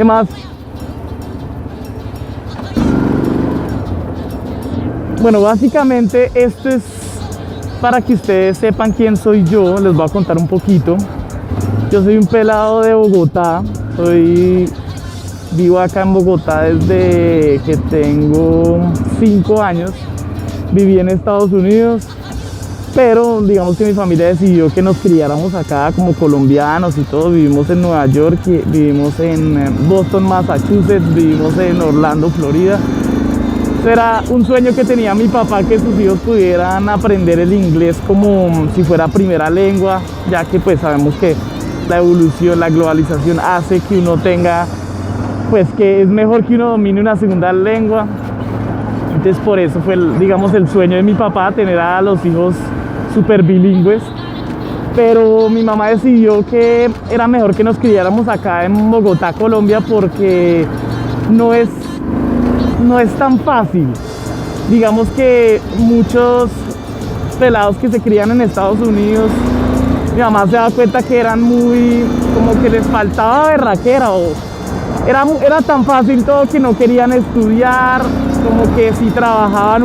¿Qué más? Bueno, básicamente esto es para que ustedes sepan quién soy yo. Les voy a contar un poquito. Yo soy un pelado de Bogotá. Vivo acá en Bogotá desde que tengo 5 años. Viví en Estados Unidos, pero digamos que mi familia decidió que nos criáramos acá como colombianos y todo. Vivimos en Nueva York, vivimos en Boston, Massachusetts, vivimos en Orlando, Florida. Era un sueño que tenía mi papá, que sus hijos pudieran aprender el inglés como si fuera primera lengua, ya que pues sabemos que la evolución, la globalización hace que uno tenga, pues que es mejor que uno domine una segunda lengua. Entonces por eso fue, digamos, el sueño de mi papá, tener a los hijos súper bilingües. Pero mi mamá decidió que era mejor que nos criáramos acá en Bogotá, Colombia, porque no es tan fácil. Digamos que muchos pelados que se crían en Estados Unidos, mi mamá se da cuenta que eran muy, como que les faltaba berraquera, o era tan fácil todo que no querían estudiar, como que si trabajaban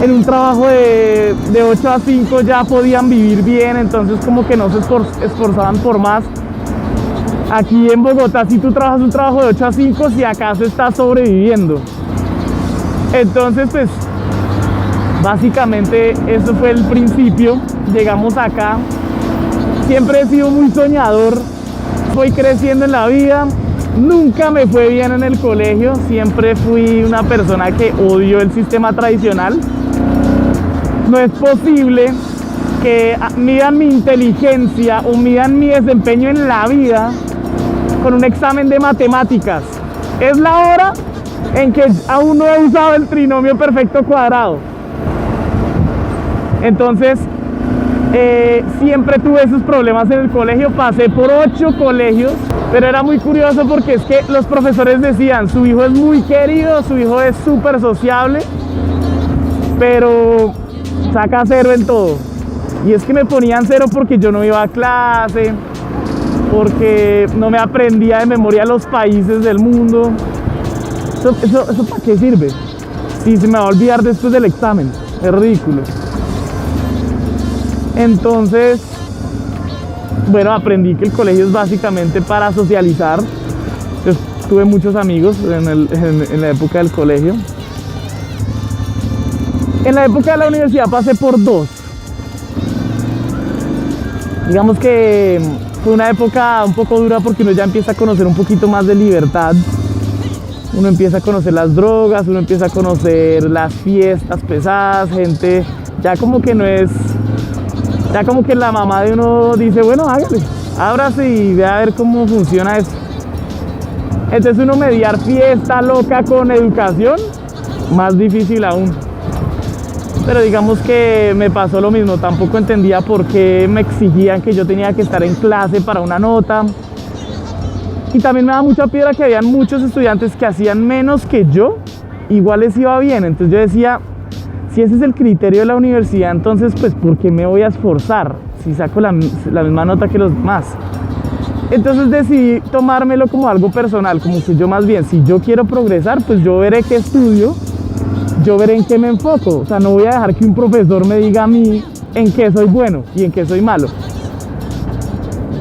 en un trabajo de 8 a 5 ya podían vivir bien, entonces como que no se esforzaban por más. Aquí en Bogotá, si tú trabajas un trabajo de 8 a 5, si acaso estás sobreviviendo. Entonces, pues, básicamente eso fue el principio. Llegamos acá. Siempre he sido muy soñador. Voy creciendo en la vida. Nunca me fue bien en el colegio. Siempre fui una persona que odió el sistema tradicional. No es posible que midan mi inteligencia o midan mi desempeño en la vida con un examen de matemáticas. Es la hora en que aún no he usado el trinomio perfecto cuadrado. Entonces, siempre tuve esos problemas en el colegio. Pasé por 8 colegios, pero era muy curioso porque es que los profesores decían: su hijo es muy querido, su hijo es súper sociable, pero saca 0 en todo. Y es que me ponían 0 porque yo no iba a clase, porque no me aprendía de memoria los países del mundo. ¿Eso para qué sirve? Si se me va a olvidar después del examen. Es ridículo. Entonces, bueno, aprendí que el colegio es básicamente para socializar. Yo tuve muchos amigos en la época del colegio. En la época de la universidad pasé por 2. Digamos que fue una época un poco dura porque uno ya empieza a conocer un poquito más de libertad. Uno empieza a conocer las drogas, uno empieza a conocer las fiestas pesadas, gente ya como que no es, ya como que la mamá de uno dice: bueno, hágale, ábrase y ve a ver cómo funciona eso. Entonces uno mediar fiesta loca con educación, más difícil aún. Pero digamos que me pasó lo mismo, tampoco entendía por qué me exigían que yo tenía que estar en clase para una nota. Y también me da mucha piedra que habían muchos estudiantes que hacían menos que yo, igual les iba bien. Entonces yo decía, si ese es el criterio de la universidad, entonces pues ¿por qué me voy a esforzar si saco la misma nota que los demás? Entonces decidí tomármelo como algo personal, como que yo más bien, si yo quiero progresar, pues yo veré qué estudio, yo veré en qué me enfoco. O sea, no voy a dejar que un profesor me diga a mí en qué soy bueno y en qué soy malo.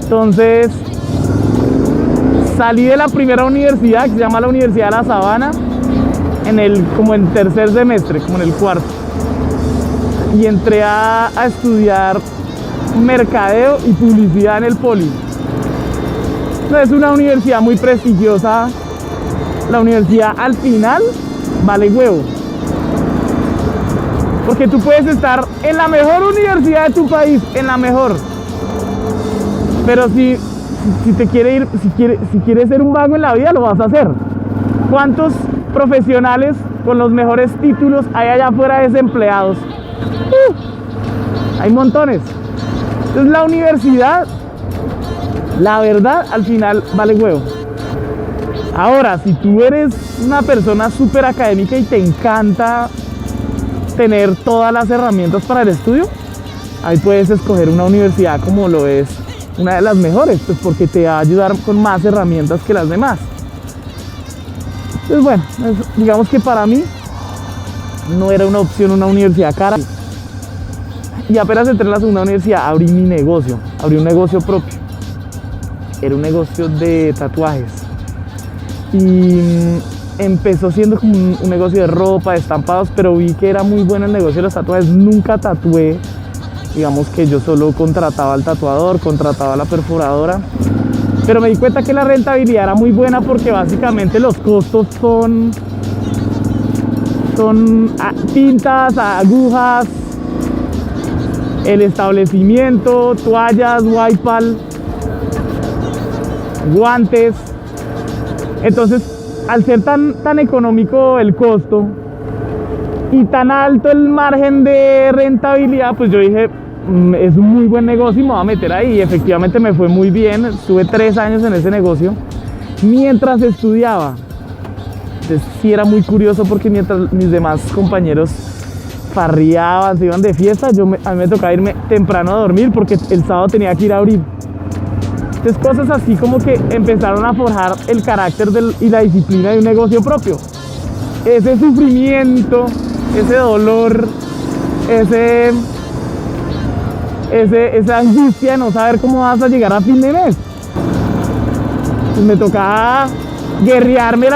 Entonces salí de la primera universidad, que se llama la Universidad de La Sabana, como en tercer semestre, como en el cuarto. Y entré a estudiar mercadeo y publicidad en el Poli. No, es una universidad muy prestigiosa. La universidad al final vale huevo. Porque tú puedes estar en la mejor universidad de tu país, en la mejor. Pero si quieres ser un vago en la vida, lo vas a hacer. ¿Cuántos profesionales con los mejores títulos hay allá afuera desempleados? Hay montones. Entonces la universidad, la verdad, al final vale huevo. Ahora, si tú eres una persona súper académica y te encanta tener todas las herramientas para el estudio, ahí puedes escoger una universidad como lo es una de las mejores, pues porque te va a ayudar con más herramientas que las demás. Entonces bueno, digamos que para mí no era una opción una universidad cara. Y apenas entré en la segunda universidad, abrí mi negocio, abrí un negocio propio. Era un negocio de tatuajes. Y empezó siendo como un negocio de ropa, de estampados, pero vi que era muy bueno el negocio de los tatuajes. Nunca tatué, digamos que yo solo contrataba al tatuador, contrataba a la perforadora. Pero me di cuenta que la rentabilidad era muy buena porque básicamente los costos son tintas, agujas, el establecimiento, toallas, wipeal, guantes. Entonces, al ser tan económico el costo y tan alto el margen de rentabilidad, pues yo dije, es un muy buen negocio y me voy a meter ahí. Y efectivamente me fue muy bien. Estuve 3 años en ese negocio mientras estudiaba. Entonces sí era muy curioso porque mientras mis demás compañeros farreaban, se iban de fiesta, a mí me tocaba irme temprano a dormir porque el sábado tenía que ir a abrir. Entonces cosas así como que empezaron a forjar el carácter y la disciplina de un negocio propio. Ese sufrimiento, ese dolor, esa angustia de no saber cómo vas a llegar a fin de mes. Pues me tocaba guerrearme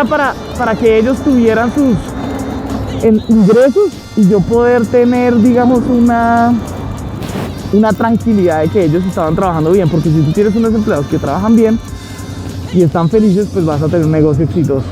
para que ellos tuvieran sus ingresos y yo poder tener, digamos, una tranquilidad de que ellos estaban trabajando bien, porque si tú tienes unos empleados que trabajan bien y están felices, pues vas a tener un negocio exitoso.